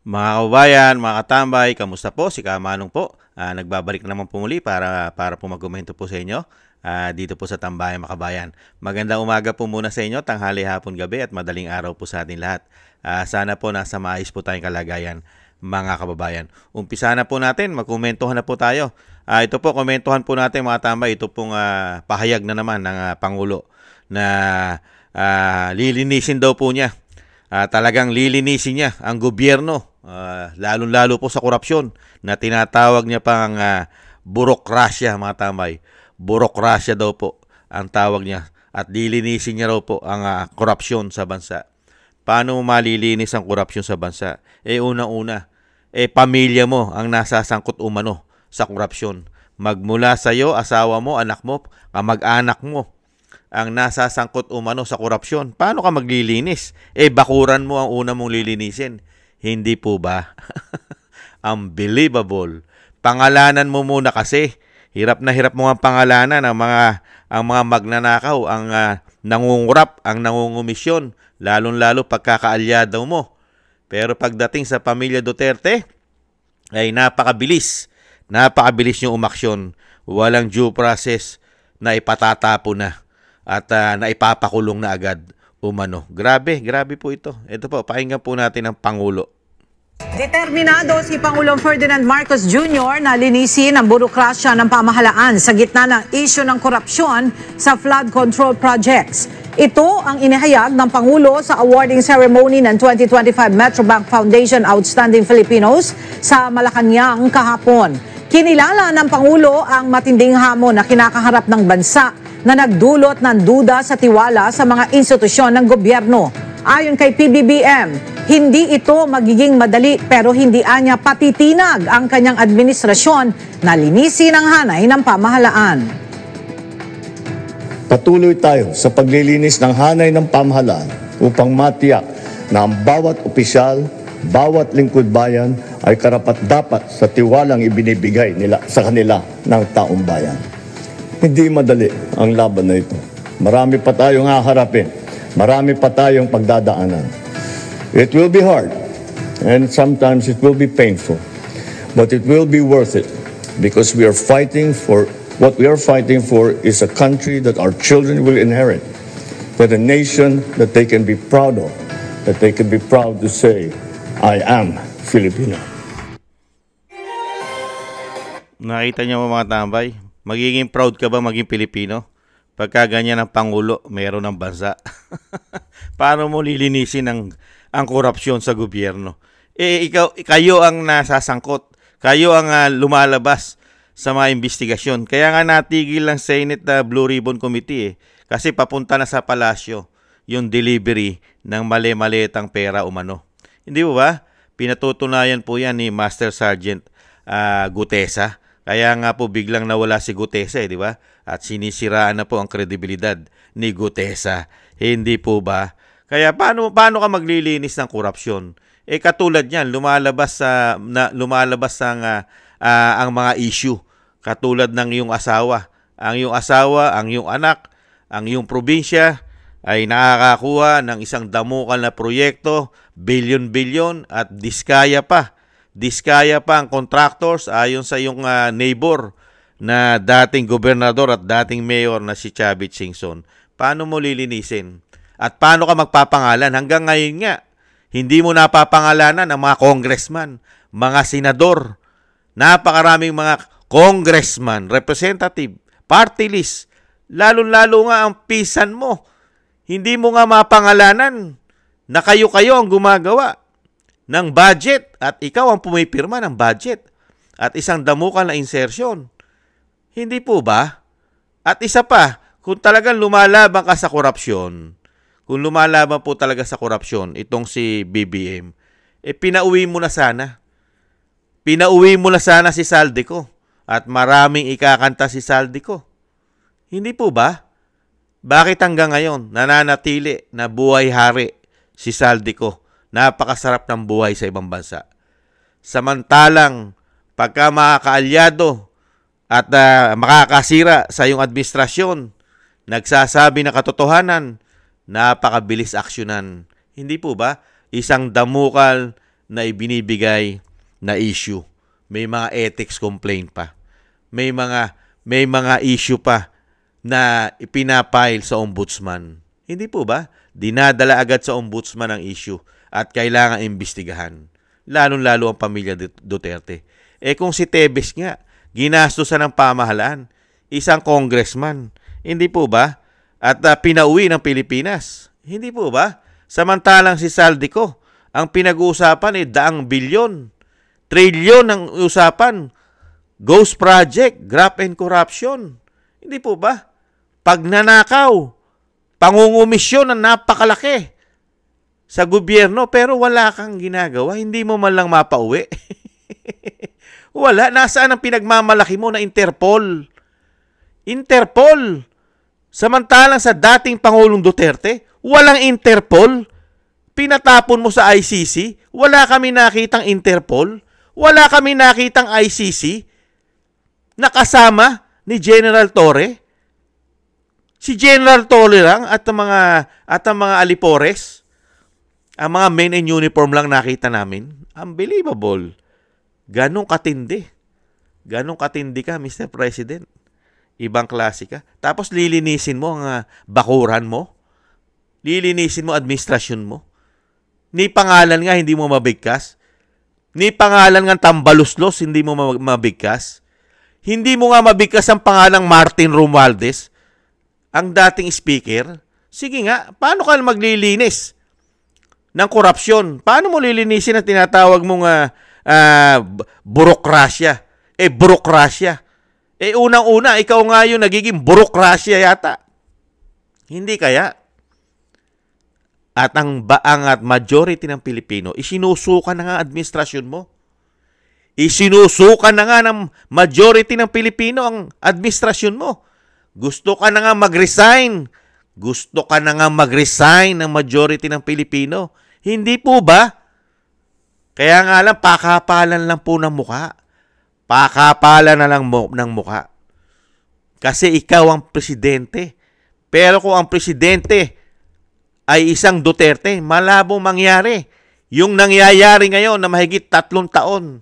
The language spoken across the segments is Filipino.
Mga kababayan, mga katambay, kamusta po? Si Kamanong po. Nagbabalik naman po muli para po magkomento po sa inyo dito po sa Tambayan Makabayan. Magandang umaga po muna sa inyo, tanghali, hapon, gabi at madaling araw po sa ating lahat. Sana po nasa maayos po tayong kalagayan, mga kababayan. Umpisa na po natin, magkomentuhan na po tayo. Ito po, komentuhan po natin mga tambay. Ito pong pahayag na naman ng Pangulo na lilinisin daw po niya. Talagang lilinisin niya ang gobyerno, lalong-lalo po sa korupsyon na tinatawag niya pang burokrasya, mga tambay. Burokrasya daw po ang tawag niya at lilinisin niya raw po ang korupsyon sa bansa. Paano malilinis ang korupsyon sa bansa? Unang-una, pamilya mo ang nasasangkot umano sa korupsyon. Magmula sa iyo, asawa mo, anak mo, kamag-anak mo ang nasasangkot umano sa korupsyon. Paano ka maglilinis? Bakuran mo ang una mong lilinisin. Hindi po ba? Unbelievable. Pangalanan mo muna kasi. Hirap na hirap mo ang pangalanan ang mga magnanakaw, ang nangungurap, ang nangungumisyon, lalong-lalo pagkakaalyado mo. Pero pagdating sa pamilya Duterte, ay napakabilis. Napakabilis yung umaksyon. Walang due process na ipatatapo na at naipapakulong na agad umano. Grabe po ito. Ito po, pakinggan po natin ang Pangulo. Determinado si Pangulong Ferdinand Marcos Jr. na linisin ang burokrasya ng pamahalaan sa gitna ng isyu ng korupsyon sa flood control projects. Ito ang inihayag ng Pangulo sa awarding ceremony ng 2025 Metrobank Foundation Outstanding Filipinos sa Malacanang kahapon. Kinilala ng Pangulo ang matinding hamon na kinakaharap ng bansa na nagdulot ng duda sa tiwala sa mga institusyon ng gobyerno. Ayon kay PBBM, hindi ito magiging madali pero hindi anya patitinag ang kanyang administrasyon na linisin ang hanay ng pamahalaan. Patuloy tayo sa paglilinis ng hanay ng pamahalaan upang matiyak na ang bawat opisyal, bawat lingkod bayan ay karapat-dapat sa tiwalang ibinibigay nila sa kanila ng taong bayan. Hindi madali ang laban na ito. Marami pa tayong haharapin. Marami pa tayong pagdadaanan. It will be hard and sometimes it will be painful. But it will be worth it because we are fighting for what we are fighting for is a country that our children will inherit, that a nation that they can be proud of, that they can be proud to say, I am Filipino. Nakita niyo mga tambay? Magiging proud ka ba maging Pilipino? Pagka ganyan ang Pangulo, meron ng bansa. Paano mo lilinisin ang korupsyon sa gobyerno? Kayo ang nasasangkot. Kayo ang lumalabas sa mga investigasyon. Kaya nga natigil lang Senate Blue Ribbon Committee kasi papunta na sa palasyo yung delivery ng mali-malitang pera umano. Hindi po ba? Pinatutunayan po yan ni Master Sergeant Gutesa. Kaya nga po biglang nawala si Gutesa, di ba? At sinisiraan na po ang kredibilidad ni Gutesa. Hindi po ba? Kaya paano ka maglilinis ng korupsyon? Katulad niyan, lumalabas ang mga issue. Katulad ng iyong asawa. Ang iyong anak, ang iyong probinsya ay nakakakuha ng isang damukal na proyekto, bilyon-bilyon at diskaya pa. Diskaya pa ang contractors ayon sa iyong neighbor na dating gobernador at dating mayor na si Chavit Singson. Paano mo lilinisin? At paano ka magpapangalan? Hanggang ngayon nga, hindi mo napapangalanan ang mga congressman, mga senador, napakaraming mga congressman, representative, party list, lalo-lalo nga ang pisan mo. Hindi mo nga mapangalanan na kayo-kayo ang gumagawa ng budget at ikaw ang pumipirma ng budget at isang damukal na insertion. Hindi po ba? At isa pa, kung talagang lumalaban ka sa korupsyon, kung lumalaban po talaga sa korupsyon, itong si BBM, pinauwi mo na sana. Pinauwi mo na sana si Saldico at maraming ikakanta si Saldico. Hindi po ba? Bakit hanggang ngayon nananatili na buhay hari si Saldico? Napakasarap ng buhay sa ibang bansa. Samantalang, pagka makakaalyado at makakasira sa iyong administrasyon, nagsasabi ng katotohanan, napakabilis aksyonan. Hindi po ba? Isang damukal na ibinibigay na issue. May mga ethics complaint pa. May mga issue pa na ipinapile sa ombudsman. Hindi po ba? Dinadala agad sa ombudsman ang issue at kailangan imbestigahan. Lalong-lalo ang pamilya Duterte. Kung si Tebes nga, ginastosan ng pamahalaan, isang congressman, hindi po ba? At pinauwi ng Pilipinas. Hindi po ba? Samantalang si Saldico, ang pinag-uusapan daang bilyon, trilyon ang usapan, ghost project, graft and corruption. Hindi po ba? Pagnanakaw, pangungumisyon na napakalaki sa gobyerno pero wala kang ginagawa, hindi mo man lang mapauwi. Wala. Nasaan ang pinagmamalaki mo na Interpol? Interpol! Samantalang sa dating Pangulong Duterte, walang Interpol. Pinatapon mo sa ICC, wala kami nakitang Interpol, wala kami nakitang ICC na kasama ni General Torre. Si General Torre lang at ang mga alipores, ang mga men in uniform lang nakita namin. Unbelievable. Ganong katindi. Ganong katindi ka, Mr. President. Ibang klase ka. Tapos lilinisin mo ang bakuran mo. Lilinisin mo administrasyon mo. Ni pangalan nga hindi mo mabigkas. Ni pangalan nga tambaluslos hindi mo mabigkas. Hindi mo nga mabigkas ang pangalang Martin Romualdez, ang dating speaker. Sige nga, paano ka maglilinis ng korupsyon? Paano mo lilinisin ang tinatawag mong burokrasya? Burokrasya. Unang-una, ikaw nga yung nagiging burokrasya yata. Hindi kaya? At ang majority ng Pilipino, isinusukan na nga administrasyon mo. Isinusukan na nga ng majority ng Pilipino ang administrasyon mo. Gusto ka na nga mag-resign. Gusto ka na nga mag-resign ng majority ng Pilipino. Hindi po ba? Kaya nga lang, pakapalan lang po ng mukha. Pakapalan na lang ng mukha. Kasi ikaw ang presidente. Pero kung ang presidente ay isang Duterte, malabong mangyari. Yung nangyayari ngayon na mahigit 3 taon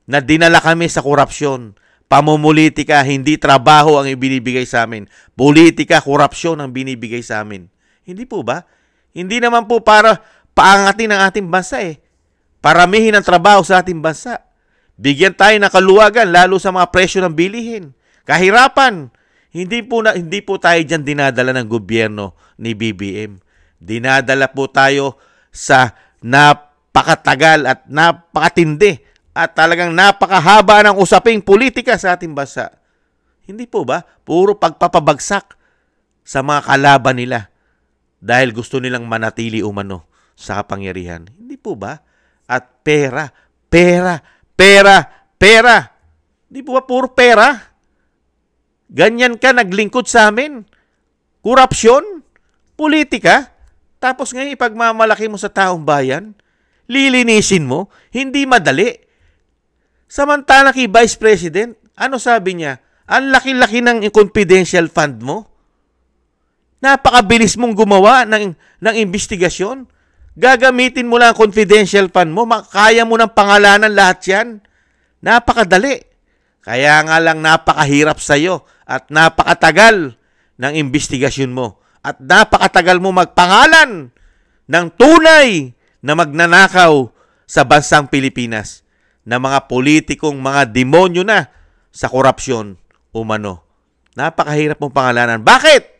na dinala kami sa korupsyon. Pamumulitika, hindi trabaho ang ibinibigay sa amin. Politika, korupsyon ang binibigay sa amin. Hindi po ba? Hindi naman po para paangatin ang ating bansa Paramihin ang trabaho sa ating bansa. Bigyan tayo ng kaluwagan, lalo sa mga presyo ng bilihin. Kahirapan. Hindi po tayo dyan dinadala ng gobyerno ni BBM. Dinadala po tayo sa napakatagal at napakatindi at talagang napakahaba ng usaping politika sa ating bansa. Hindi po ba? Puro pagpapabagsak sa mga kalaban nila dahil gusto nilang manatili umano sa kapangyarihan. Hindi po ba? At pera. Hindi po ba puro pera? Ganyan ka naglingkod sa amin. Korupsyon, politika, tapos ngayon ipagmamalaki mo sa taong bayan, lilinisin mo, hindi madali. Samantala kay Vice President, ano sabi niya? Ang laki-laki ng confidential fund mo. Napakabilis mong gumawa ng investigasyon. Gagamitin mo lang ang confidential fund mo. Kaya mo ng pangalanan lahat yan. Napakadali. Kaya nga lang napakahirap sa'yo at napakatagal ng investigasyon mo. At napakatagal mo magpangalan ng tunay na magnanakaw sa bansang Pilipinas na mga politikong mga demonyo na sa korupsyon umano. Napakahirap mong pangalanan. Bakit?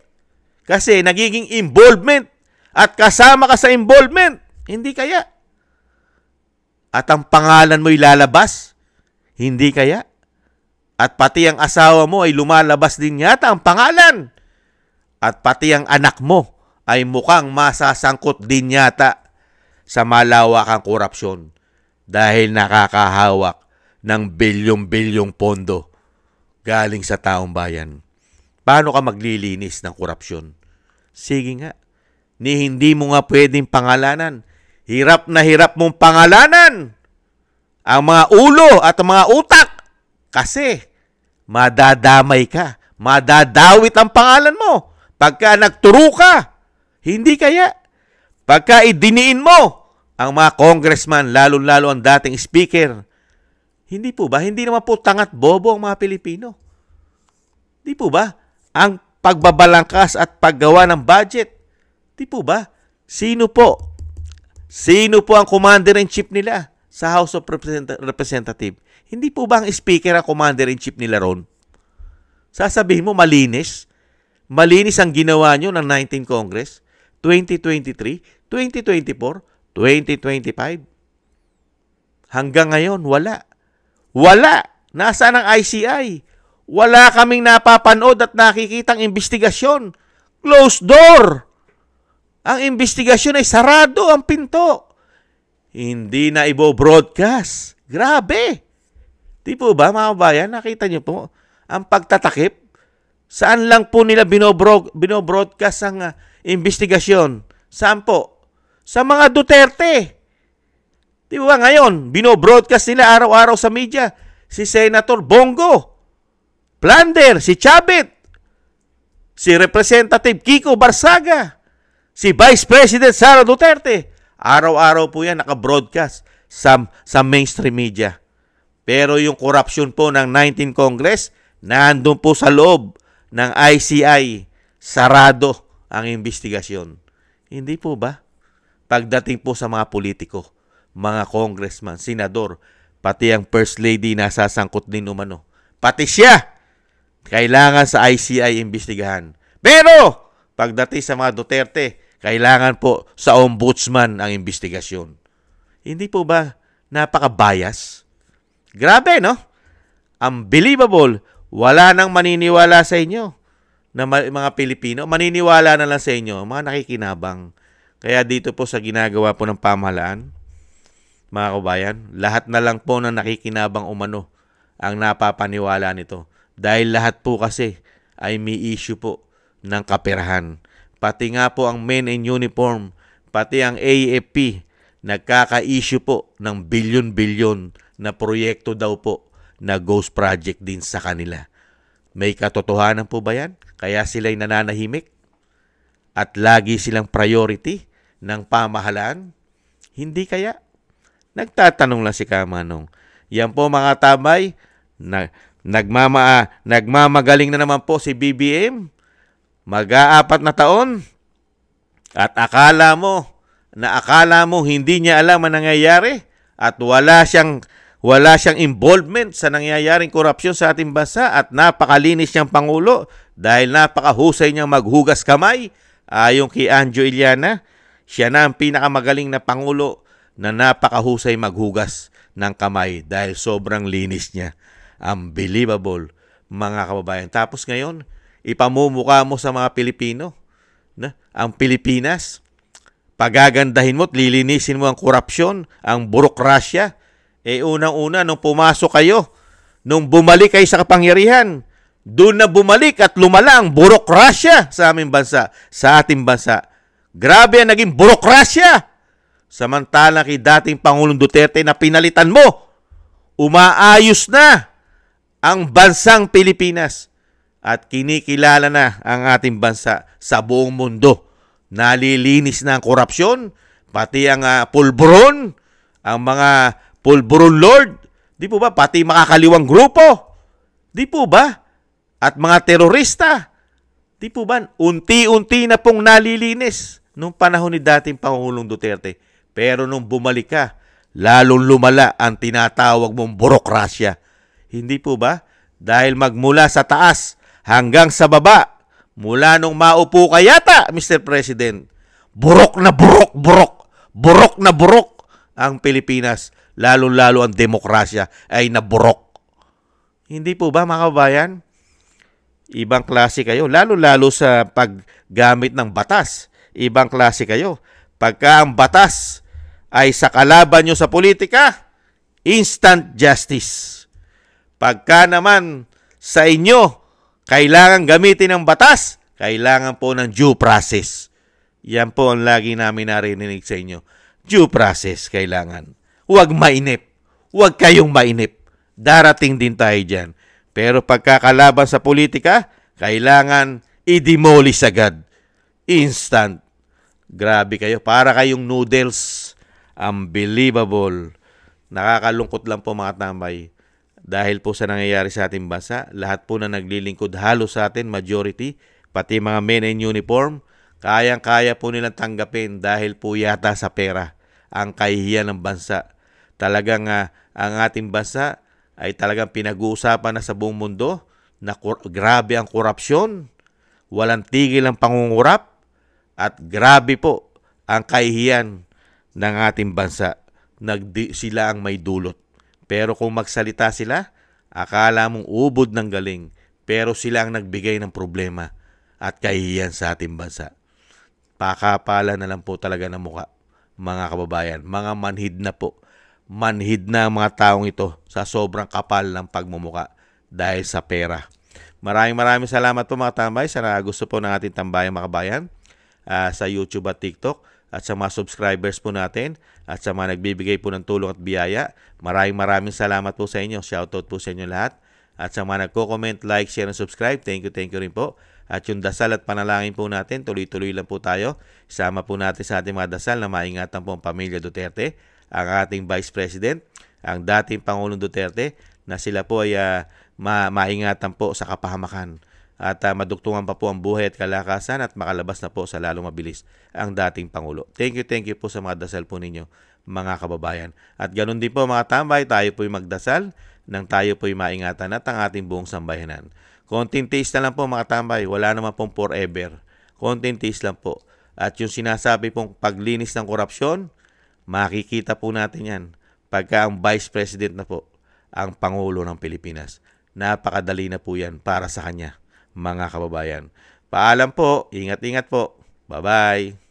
Kasi nagiging involvement at kasama ka sa involvement. Hindi kaya? At ang pangalan mo ilalabas? Hindi kaya? At pati ang asawa mo ay lumalabas din yata ang pangalan. At pati ang anak mo ay mukhang masasangkot din yata sa malawakang korupsyon dahil nakakahawak ng bilyong-bilyong pondo galing sa taong bayan. Paano ka maglilinis ng korupsyon? Sige nga, hindi mo nga pwedeng pangalanan. Hirap na hirap mong pangalanan ang mga ulo at ang mga utak kasi madadamay ka, madadawit ang pangalan mo pagka nagturo ka. Hindi kaya? Pagka idiniin mo ang mga congressman, lalo-lalo ang dating speaker. Hindi po ba? Hindi naman po tangat bobo ang mga Pilipino. Di po ba? Ang pagbabalangkas at paggawa ng budget. Di po ba? Sino po? Sino po ang commander-in-chief nila sa House of Representatives? Hindi po ba ang speaker ang commander-in-chief nila ron? Sasabihin mo, malinis? Malinis ang ginawa nyo ng 19 Congress? 2023, 2024, 2025? Hanggang ngayon, wala. Wala! Nasaan ang ICI? Wala kaming napapanood at nakikitang investigasyon. Closed door! Ang investigasyon ay sarado ang pinto. Hindi na ibo-broadcast. Grabe! Di po ba, mga kabayan? Nakita niyo po ang pagtatakip? Saan lang po nila binobroadcast ang investigasyon? Saan po? Sa mga Duterte. Di ba ngayon, binobroadcast nila araw-araw sa media si Senator Bongo, Plander, si Chavit, si Representative Kiko Barsaga, si Vice President Sara Duterte. Araw-araw po yan nakabroadcast sa mainstream media. Pero yung corruption po ng 19 Congress, nandun po sa loob ng ICI. Sarado ang investigasyon. Hindi po ba? Pagdating po sa mga politiko, mga congressman, senador, pati ang First Lady nasasangkot din umano. Pati siya, kailangan sa ICI imbestigahan. Pero, pagdating sa mga Duterte, kailangan po sa ombudsman ang investigasyon. Hindi po ba napaka-bias? Grabe, no? Unbelievable. Wala nang maniniwala sa inyo na mga Pilipino. Maniniwala na lang sa inyo, mga nakikinabang. Kaya dito po sa ginagawa po ng pamahalaan, mga kabayan, lahat na lang po ng nakikinabang umano ang napapaniwala nito. Dahil lahat po kasi ay may issue po ng kaperahan. Pati nga po ang men in uniform, pati ang AFP, nagkaka-issue po ng bilyon-bilyon na proyekto daw po na ghost project din sa kanila. May katotohanan po ba yan? Kaya sila'y nananahimik? At lagi silang priority ng pamahalaan? Hindi kaya? Nagtatanong lang si Kamanong. Yan po mga tamay, nagmamagaling na naman po si BBM. Mag-aapat na taon at akala mo hindi niya alam ang nangyayari at wala siyang involvement sa nangyayaring korupsyon sa ating bansa at napakalinis niyang Pangulo dahil napakahusay niyang maghugas kamay. Ayon kay Anjo Iliana, siya na ang pinakamagaling na Pangulo na napakahusay maghugas ng kamay dahil sobrang linis niya. Unbelievable, mga kababayan. Tapos ngayon, ipamumukha mo sa mga Pilipino na ang Pilipinas, pagagandahin mo at lilinisin mo ang korupsyon, ang burokrasya. Unang-una, nung pumasok kayo, nung bumalik kayo sa kapangyarihan, doon na bumalik at lumala ang burokrasya sa aming bansa, sa ating bansa. Grabe ang naging burokrasya. Samantala kay dating Pangulong Duterte na pinalitan mo, umaayos na ang bansang Pilipinas. At kinikilala na ang ating bansa sa buong mundo. Nalilinis na ang korupsyon, pati ang pulburon, ang mga pulburon lord, di po ba? Pati makakaliwang grupo, di po ba? At mga terorista, di po ba? Unti-unti na pong nalilinis nung panahon ni dating Pangulong Duterte. Pero nung bumalik ka, lalong lumala ang tinatawag mong burokrasya. Hindi po ba? Dahil magmula sa taas hanggang sa baba, mula nung maupo ka yata, Mr. President, burok na burok ang Pilipinas, lalo-lalo ang demokrasya ay naburok. Hindi po ba, mga kabayan? Ibang klase kayo, lalo-lalo sa paggamit ng batas. Ibang klase kayo. Pagka ang batas ay sa kalaban nyo sa politika, instant justice. Pagka naman sa inyo, kailangan gamitin ng batas, kailangan po ng due process. Yan po ang lagi namin narinig sa inyo. Due process kailangan. Huwag mainip. Huwag kayong mainip. Darating din tayo dyan. Pero pagkakalaban sa politika, kailangan i-demolish agad. Instant. Grabe kayo. Para kayong noodles. Unbelievable. Nakakalungkot lang po mga tambay. Dahil po sa nangyayari sa ating bansa, lahat po na naglilingkod halos sa atin, majority, pati mga men in uniform, kayang-kaya po nilang tanggapin dahil po yata sa pera ang kahihiyan ng bansa. Talagang ang ating bansa ay talagang pinag-uusapan na sa buong mundo na grabe ang korupsyon, walang tigil ang pangungurap, at grabe po ang kahihiyan ng ating bansa. Sila ang may dulot. Pero kung magsalita sila, akala mong ubod ng galing, pero sila ang nagbigay ng problema at kahihiyan sa ating bansa. Pakapala na lang po talaga ng muka, mga kababayan. Mga manhid na po. Manhid na ang mga taong ito sa sobrang kapal ng pagmumuka dahil sa pera. Maraming salamat po mga tambay sa gusto po ng ating tambayang mga kabayan sa YouTube at TikTok, at sa mga subscribers po natin at sa mga nagbibigay po ng tulong at biyaya. Maraming salamat po sa inyo. Shoutout po sa inyo lahat. At sa mga nagko-comment, like, share, and subscribe, thank you rin po. At yung dasal at panalangin po natin, tuloy-tuloy lang po tayo. Isama po natin sa ating mga dasal na maingatan po ang pamilya Duterte, ang ating Vice President, ang dating Pangulong Duterte, na sila po ay maingatan po sa kapahamakan. At madugtungan pa po ang buhay at kalakasan at makalabas na po sa lalong mabilis ang dating Pangulo. Thank you po sa mga dasal po ninyo, mga kababayan. At ganun din po mga tambay, tayo po'y magdasal nang tayo po'y maingatan at ang ating buong sambayanan. Konting taste na lang po mga tambay, wala naman pong forever. Konting taste lang po. At yung sinasabi pong paglinis ng korupsyon, makikita po natin yan pagka ang Vice President na po ang Pangulo ng Pilipinas. Napakadali na po yan para sa kanya, mga kababayan. Paalam po, ingat-ingat po. Bye-bye.